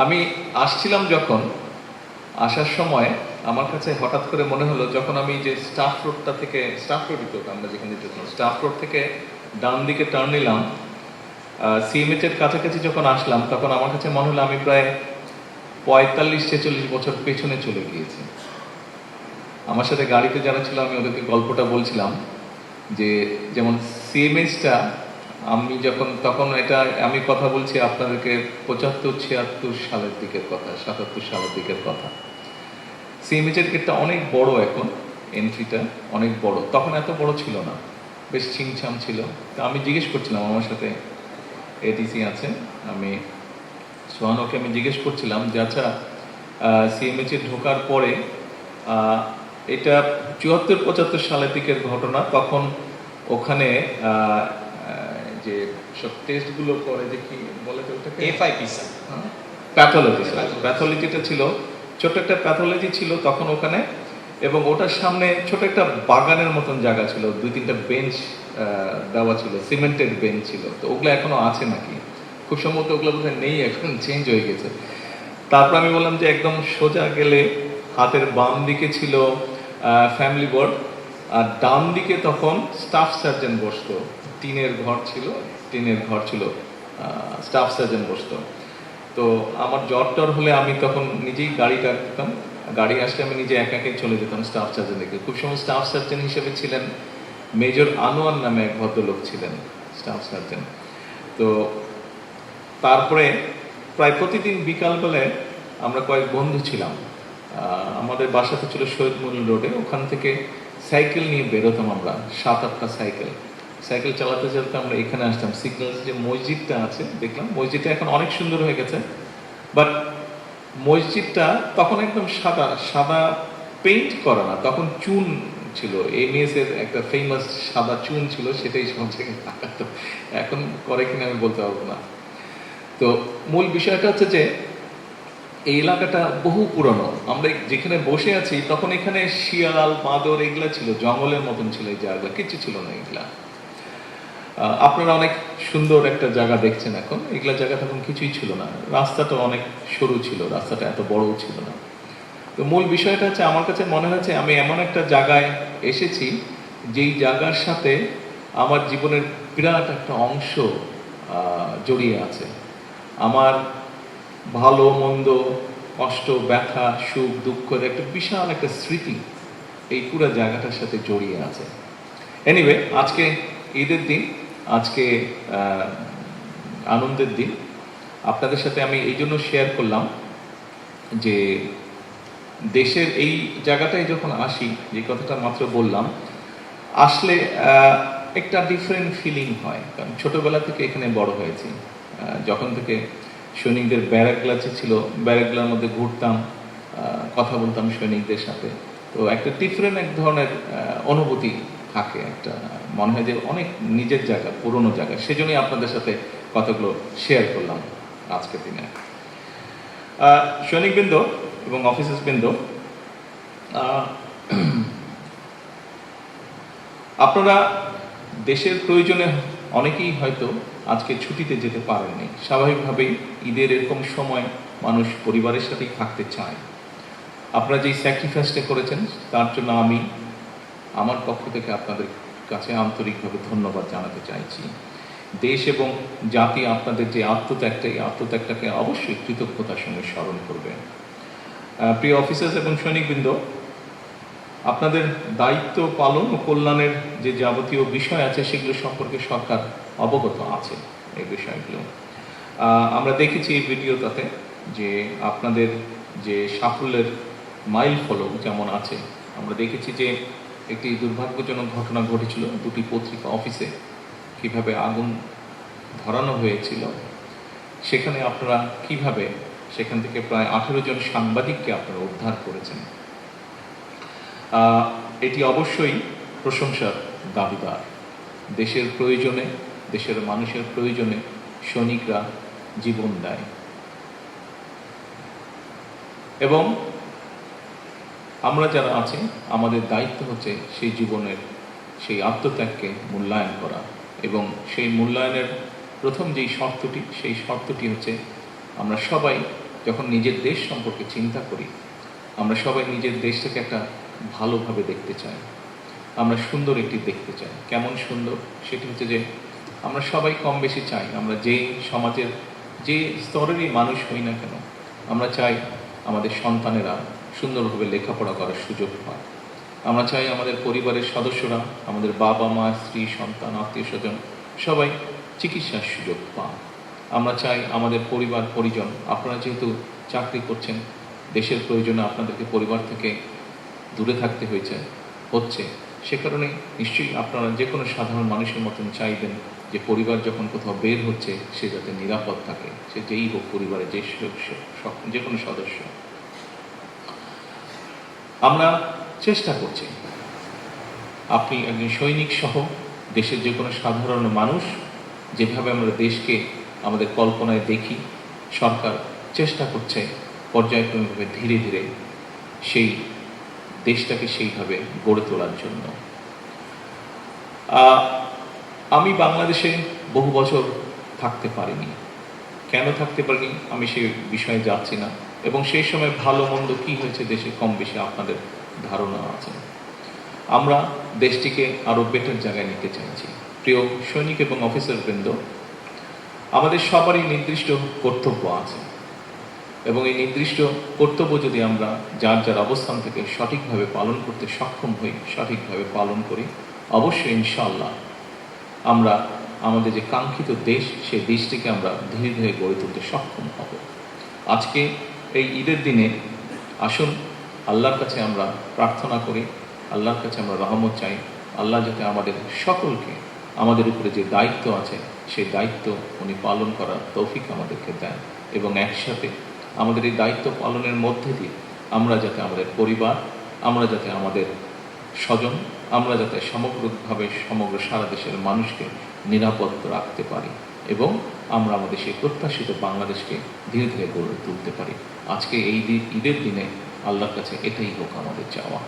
আমি আসছিলাম যখন, আসার সময় আমার কাছে হঠাৎ করে মনে হলো, যখন আমি যে স্টাফ রোডটা থেকে, স্টাফ রোডই তো আমরা যেখানে যেতাম, স্টাফ রোড থেকে ডান দিকে টার্ন নিলাম, সিএমএইচ এর কাছাকাছি যখন আসলাম, তখন আমার কাছে মনে হলো আমি প্রায় 45-46 বছর পেছনে চলে গিয়েছি। আমার সাথে গাড়িতে যারা ছিল, আমি ওদেরকে গল্পটা বলছিলাম যে, যেমন সিএমএইচটা আমি যখন, তখন এটা আমি কথা বলছি আপনাদেরকে 75-76 সালের দিকের কথা, 77 সালের দিকের কথা। সিএমএইচ এর গেটটা অনেক বড়, এখন এন্ট্রিটা অনেক বড়, তখন এত বড় ছিল না, বেশ ছিমছাম ছিল। তা আমি জিজ্ঞেস করছিলাম, আমার সাথে এটিসি আছে, আমি সোহানোকে আমি জিজ্ঞেস করছিলাম যে আচ্ছা, সিএমএইচ এ ঢোকার পরে এটা 74-75 সালের দিকের ঘটনা, তখন ওখানে যে সব টেস্টগুলো করে, যে কি বলে ওটাকে, এফআইপি স্যার, প্যাথোলজি। প্যাথোলজিটা ছিল, ছোট একটা প্যাথোলজি ছিল তখন ওখানে, এবং ওটার সামনে ছোট একটা বাগানের মতন জায়গা ছিল, 2-3টা বেঞ্চ দেওয়া ছিল, সিমেন্টেড বেঞ্চ ছিল। তো ওগুলো এখনো আছে নাকি, খুব সম্ভবত ওগুলো বোধহয় নেই, এখন চেঞ্জ হয়ে গেছে। তারপর আমি বললাম যে একদম সোজা গেলে হাতের বাম দিকে ছিল ফ্যামিলি ওয়ার্ড, আর ডান দিকে তখন স্টাফ সার্জন বসতো, টিনের ঘর ছিল, স্টাফ সার্জন বসতো। তো আমার জ্বর টর হলে আমি তখন নিজেই গাড়ি ডাকতাম, গাড়ি আসলে আমি নিজে একাকে চলে যেতাম স্টাফ সার্জন দেখে। খুব সময় স্টাফ সার্জন হিসেবে ছিলেন মেজর আনোয়ার নামে এক ভদ্রলোক ছিলেন স্টাফ সার্জন। তো তারপরে প্রায় প্রতিদিন বিকালবেলায় আমরা কয়েক বন্ধু ছিলাম, আমাদের বাসাতে ছিল শহীদমুল রোডে, ওখান থেকে সাইকেল নিয়ে বেরোতাম আমরা, 7-8টা সাইকেল চালাতে চালাতে আমরা এখানে আসতাম। সিগন্যালস যে মসজিদটা আছে, দেখলাম মসজিদটা এখন অনেক সুন্দর হয়ে গেছে, বাট মসজিদটা তখন একদম সাদা পেইন্ট করা না, তখন চুন ছিল, এমএস এর একটা ফেমাস সাদা চুন ছিল, সেটাই সব জায়গায় লাগাতো। এখন করে কিনা আমি বলতে পারবো না। তো মূল বিষয়টা হচ্ছে যে এই এলাকাটা বহু পুরনো, আমরা যেখানে বসে আছি তখন এখানে শিয়াল, বাঁদর এগুলা ছিল, জঙ্গলের মতন ছিল এই জায়গা, কিছু ছিল না এগুলা। আপনারা অনেক সুন্দর একটা জায়গা দেখছেন এখন, এগুলা জায়গা তখন কিছুই ছিল না, রাস্তাটা অনেক সরু ছিল, রাস্তাটা এত বড়ও ছিল না। তো মূল বিষয়টা হচ্ছে, আমার কাছে মনে হচ্ছে আমি এমন একটা জায়গায় এসেছি যেই জায়গার সাথে আমার জীবনের বিরাট একটা অংশ জড়িয়ে আছে। আমার ভালো মন্দ, কষ্ট, ব্যথা, সুখ, দুঃখের একটা বিশাল একটা স্মৃতি এই পুরো জায়গাটার সাথে জড়িয়ে আছে। এনিওয়ে, আজকে ঈদের দিন, আজকে আনন্দের দিন। আপনাদের সাথে আমি এই জন্য শেয়ার করলাম যে দেশের এই জায়গাটায় যখন আসি, যে কথাটা মাত্র বললাম, আসলে একটা ডিফারেন্ট ফিলিং হয়, কারণ ছোটবেলা থেকে এখানে বড় হয়েছি। যখন থেকে সৈনিকদের ব্যারাকগুলা ছিল, ব্যারাকগুলার মধ্যে ঘুরতাম, কথা বলতাম সৈনিকদের সাথে, তো একটা ডিফারেন্ট এক ধরনের অনুভূতি থাকে, একটা মনে হয় যে অনেক নিজের জায়গা, পুরনো জায়গা। সেজন্যই আপনাদের সাথে কথাগুলো শেয়ার করলাম আজকের দিনে। সৈনিকবৃন্দ এবং অফিসার্সবৃন্দ, আপনারা দেশের প্রয়োজনে অনেকেই হয়তো আজকে ছুটিতে যেতে পারেননি। স্বাভাবিকভাবেই ঈদের এরকম সময় মানুষ পরিবারের সাথেই থাকতে চায়। আপনারা যেই স্যাক্রিফাইসটা করেছেন তার জন্য আমি আমার পক্ষ থেকে আপনাদের কাছে আন্তরিকভাবে ধন্যবাদ জানাতে চাইছি। দেশ এবং জাতি আপনাদের যে আত্মত্যাগটা, এই আত্মত্যাগটাকে অবশ্যই কৃতজ্ঞতার সঙ্গে স্মরণ করবে। প্রিয় অফিসার্স এবং সৈনিকবৃন্দ, আপনাদের দায়িত্ব পালন ও কল্যাণের যে যাবতীয় বিষয় আছে সেগুলো সম্পর্কে সরকার অবগত আছে। এই বিষয়গুলো আমরা দেখেছি এই ভিডিওটাতে, যে আপনাদের যে সাফল্যের মাইল ফলক যেমন আছে, আমরা দেখেছি যে একটি দুর্ভাগ্যজনক ঘটনা ঘটেছিল দুটি পত্রিকা অফিসে, কিভাবে আগুন ধরানো হয়েছিল, সেখানে আপনারা কিভাবে সেখান থেকে প্রায় 18 জন সাংবাদিককে আপনারা উদ্ধার করেছেন। এটি অবশ্যই প্রশংসার দাবিদার। দেশের প্রয়োজনে, দেশের মানুষের প্রয়োজনে সৈনিকরা জীবন দেয়, এবং আমরা যারা আছি আমাদের দায়িত্ব হচ্ছে সেই জীবনের, সেই আত্মত্যাগকে মূল্যায়ন করা, এবং সেই মূল্যায়নের প্রথম যেই শর্তটি, সেই শর্তটি হচ্ছে আমরা সবাই যখন নিজের দেশ সম্পর্কে চিন্তা করি, আমরা সবাই নিজের দেশটাকে একটা ভালোভাবে দেখতে চাই, আমরা সুন্দর একটি দেখতে চাই। কেমন সুন্দর? সেটি হচ্ছে যে আমরা সবাই কম বেশি চাই, আমরা যে সমাজের যে স্তরেরই মানুষ হই না কেন, আমরা চাই আমাদের সন্তানেরা সুন্দরভাবে লেখাপড়া করার সুযোগ পায়। আমরা চাই আমাদের পরিবারের সদস্যরা, আমাদের বাবা মা, স্ত্রী, সন্তান, আত্মীয় স্বজন সবাই চিকিৎসার সুযোগ পান। আমরা চাই আমাদের পরিবার পরিজন, আপনারা যেহেতু চাকরি করছেন, দেশের প্রয়োজনে আপনাদেরকে পরিবার থেকে দূরে থাকতে হচ্ছে, সে কারণে নিশ্চয়ই আপনারা যে কোনো সাধারণ মানুষের মতন চাইবেন যে পরিবার যখন কোথাও বের হচ্ছে সে যাতে নিরাপদ থাকে, সে যেই হোক, পরিবারের যে কোনো সদস্য। আমরা চেষ্টা করছি, আপনি একজন সৈনিক সহ দেশের যে কোনো সাধারণ মানুষ, যেভাবে আমরা দেশকে আমাদের কল্পনায় দেখি, সরকার চেষ্টা করছে পর্যায়ক্রমিকভাবে ধীরে ধীরে সেই দেশটাকে সেইভাবে গড়ে তোলার জন্য। আমি বাংলাদেশে বহু বছর থাকতে পারিনি। কেন থাকতে পারিনি আমি সে বিষয়ে যাচ্ছি না, এবং সেই সময় ভালো মন্দ কি হয়েছে দেশে কম বেশি আপনাদের ধারণা আছে। আমরা দেশটিকে আরো বেটার জায়গায় নিতে চাইছি। প্রিয় সৈনিক এবং অফিসার বৃন্দ, আমাদের সবারই নির্দিষ্ট কর্তব্য আছে, এবং এই নির্দিষ্ট কর্তব্য যদি আমরা যার যার অবস্থান থেকে সঠিকভাবে পালন করতে সক্ষম হই, সঠিকভাবে পালন করি, অবশ্যই ইনশাআল্লাহ আমরা আমাদের যে কাঙ্ক্ষিত দেশ, সেই দেশটিকে আমরা ধীরে ধীরে গড়ে তুলতে সক্ষম হব। আজকে এই ঈদের দিনে আসুন আল্লাহর কাছে আমরা প্রার্থনা করি, আল্লাহর কাছে আমরা রহমত চাই। আল্লাহ যাতে আমাদের সকলকে আমাদের উপরে যে দায়িত্ব আছে সেই দায়িত্ব উনি পালন করার তৌফিক আমাদেরকে দেন, এবং একসাথে আমাদের এই দায়িত্ব পালনের মধ্যে দিয়ে আমরা যাতে আমাদের পরিবার, আমরা যাতে আমাদের স্বজন, আমরা যাতে সমগ্রভাবে সমগ্র সারা দেশের মানুষকে নিরাপদ রাখতে পারি, এবং আমরা আমাদের সেই প্রত্যাশিত বাংলাদেশকে ধীরে ধীরে গড়ে তুলতে পারি। আজকে এই ঈদের দিনে আল্লাহর কাছে এটাই হোক আমাদের চাওয়া।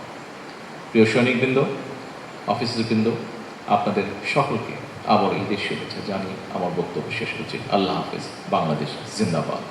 প্রিয় সৈনিকবৃন্দ, অফিসারবৃন্দ, আপনাদের সকলকে আবার ঈদের শুভেচ্ছা জানিয়ে আমার বক্তব্য শেষ করছি। আল্লাহ হাফেজ। বাংলাদেশ জিন্দাবাদ।